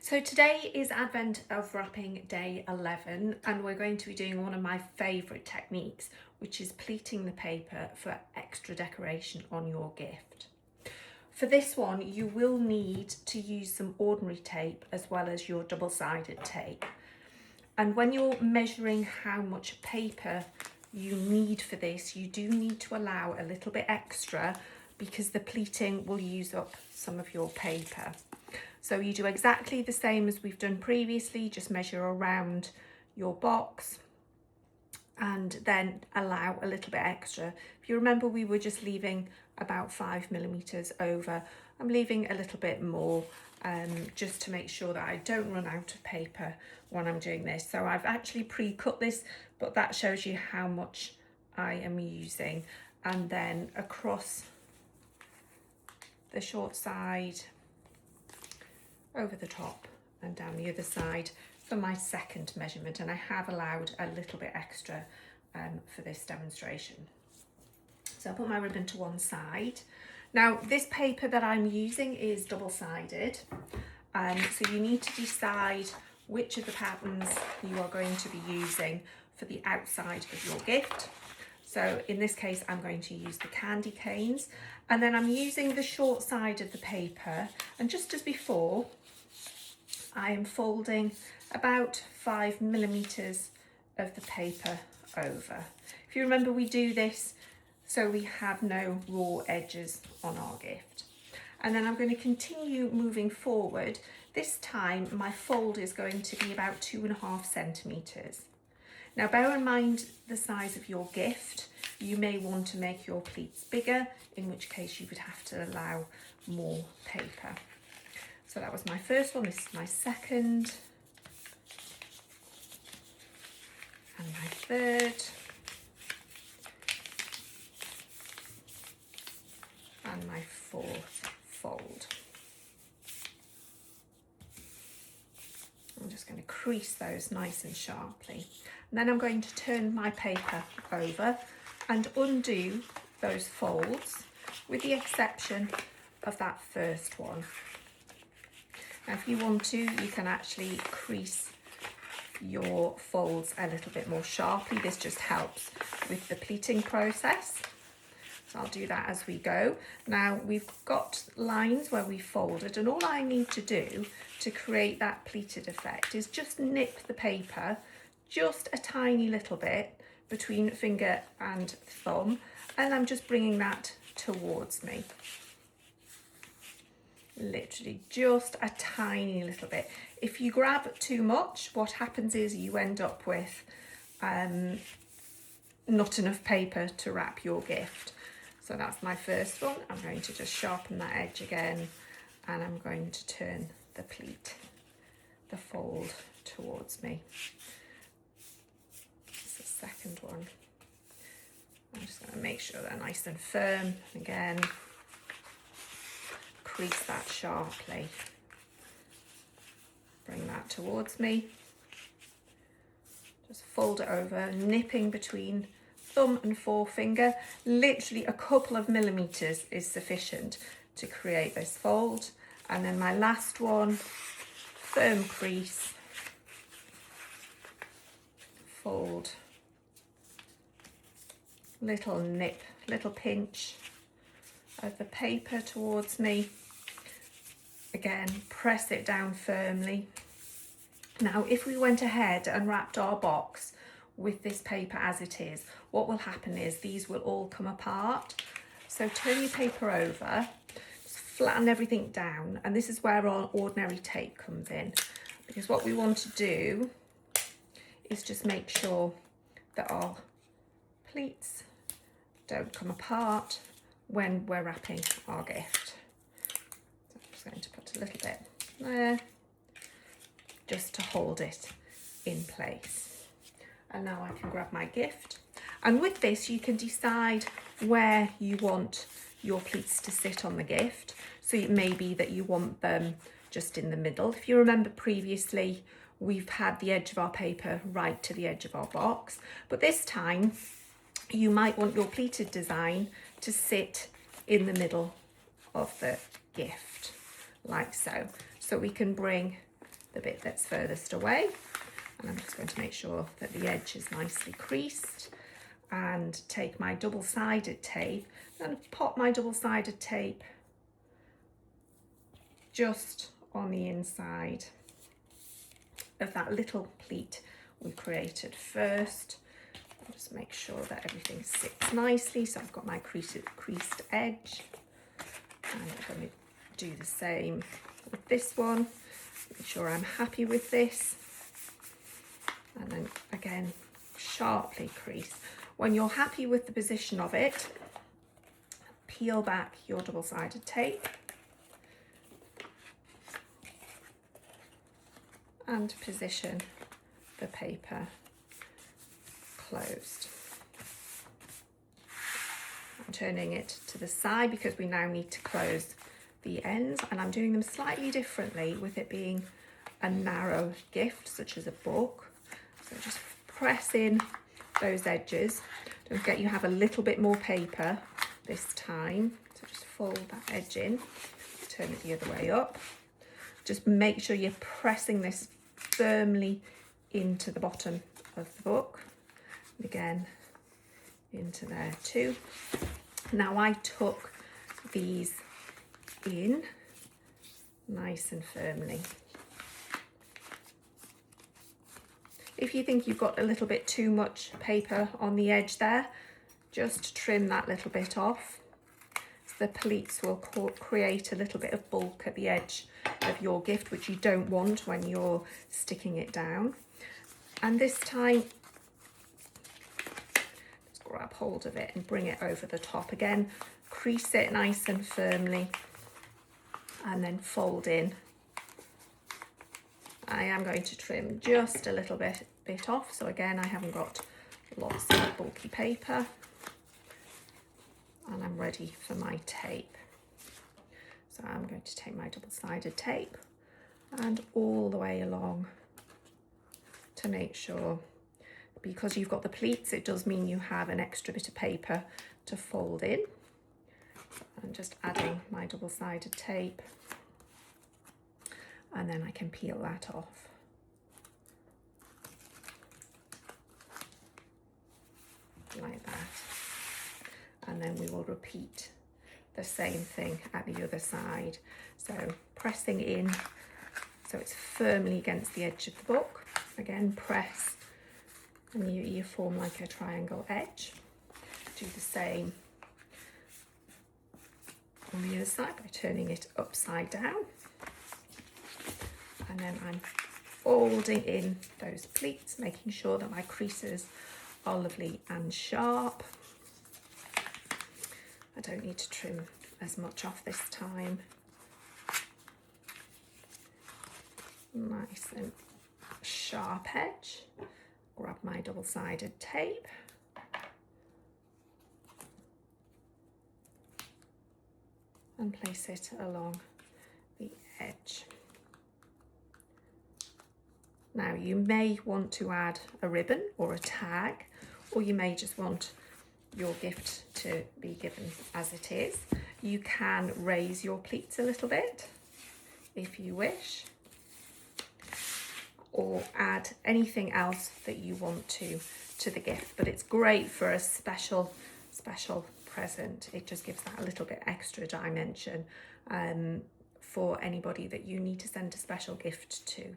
So today is Advent of Wrapping Day 11 and we're going to be doing one of my favourite techniques, which is pleating the paper for extra decoration on your gift. For this one you will need to use some ordinary tape as well as your double-sided tape. And when you're measuring how much paper you need for this, you do need to allow a little bit extra because the pleating will use up some of your paper. So you do exactly the same as we've done previously, just measure around your box and then allow a little bit extra. If you remember, we were just leaving about 5mm over. I'm leaving a little bit more just to make sure that I don't run out of paper when I'm doing this. So I've actually pre-cut this, but that shows you how much I am using. And then across the short side, over the top and down the other side for my second measurement, and I have allowed a little bit extra for this demonstration. So I'll put my ribbon to one side. Now this paper that I'm using is double-sided, so you need to decide which of the patterns you are going to be using for the outside of your gift. So in this case I'm going to use the candy canes, and then I'm using the short side of the paper, and just as before I am folding about 5mm of the paper over. If you remember, we do this so we have no raw edges on our gift. And then I'm going to continue moving forward. This time my fold is going to be about 2.5cm. Now bear in mind the size of your gift. You may want to make your pleats bigger, in which case you would have to allow more paper. So that was my first one, this is my second, and my third, and my fourth fold. I'm just going to crease those nice and sharply. And then I'm going to turn my paper over and undo those folds, with the exception of that first one. Now, if you want to, you can actually crease your folds a little bit more sharply. This just helps with the pleating process. So I'll do that as we go. Now we've got lines where we folded, and all I need to do to create that pleated effect is just nip the paper just a tiny little bit between finger and thumb, and I'm just bringing that towards me. Literally just a tiny little bit. If you grab too much, what happens is you end up with not enough paper to wrap your gift. So that's my first one. I'm going to just sharpen that edge again, and I'm going to turn the pleat, the fold towards me. That's the second one. I'm just going to make sure they're nice and firm. Again, crease that sharply, bring that towards me, just fold it over, nipping between thumb and forefinger. Literally a couple of millimeters is sufficient to create this fold. And then my last one, firm crease, fold, little nip, little pinch of the paper towards me. Again, press it down firmly. Now, if we went ahead and wrapped our box with this paper as it is, what will happen is these will all come apart. So turn your paper over, just flatten everything down, and this is where our ordinary tape comes in, because what we want to do is just make sure that our pleats don't come apart when we're wrapping our gift. So I'm just going to put a little bit there just to hold it in place. And now I can grab my gift, and with this you can decide where you want your pleats to sit on the gift. So it may be that you want them just in the middle. If you remember previously, we've had the edge of our paper right to the edge of our box, but this time you might want your pleated design to sit in the middle of the gift, like so. So we can bring the bit that's furthest away. And I'm just going to make sure that the edge is nicely creased, and take my double-sided tape and pop my double-sided tape just on the inside of that little pleat we created first. I'll just make sure that everything sits nicely. So I've got my creased edge, and I'm going to do the same with this one. Make sure I'm happy with this, and then again sharply crease. When you're happy with the position of it, peel back your double-sided tape and position the paper closed. I'm turning it to the side because we now need to close the ends, and I'm doing them slightly differently with it being a narrow gift such as a book. So just press in those edges. Don't forget you have a little bit more paper this time, so just fold that edge in, turn it the other way up. Just make sure you're pressing this firmly into the bottom of the book, and again into there too. Now I tuck these in nice and firmly. If you think you've got a little bit too much paper on the edge there, just trim that little bit off. So the pleats will create a little bit of bulk at the edge of your gift, which you don't want when you're sticking it down. And this time, just grab hold of it and bring it over the top again. Crease it nice and firmly, and then fold in. I am going to trim just a little bit off, so again I haven't got lots of bulky paper, and I'm ready for my tape. So I'm going to take my double-sided tape and all the way along to make sure, because you've got the pleats, it does mean you have an extra bit of paper to fold in. So I'm just adding my double-sided tape, and then I can peel that off. Like that. And then we will repeat the same thing at the other side. So pressing in so it's firmly against the edge of the book. Again, press, and you form like a triangle edge. Do the same on the other side by turning it upside down. And then I'm folding in those pleats, making sure that my creases are lovely and sharp. I don't need to trim as much off this time. Nice and sharp edge. Grab my double-sided tape. And place it along the edge. Now you may want to add a ribbon or a tag, or you may just want your gift to be given as it is. You can raise your pleats a little bit if you wish, or add anything else that you want to the gift, but it's great for a special present. It just gives that a little bit extra dimension for anybody that you need to send a special gift to.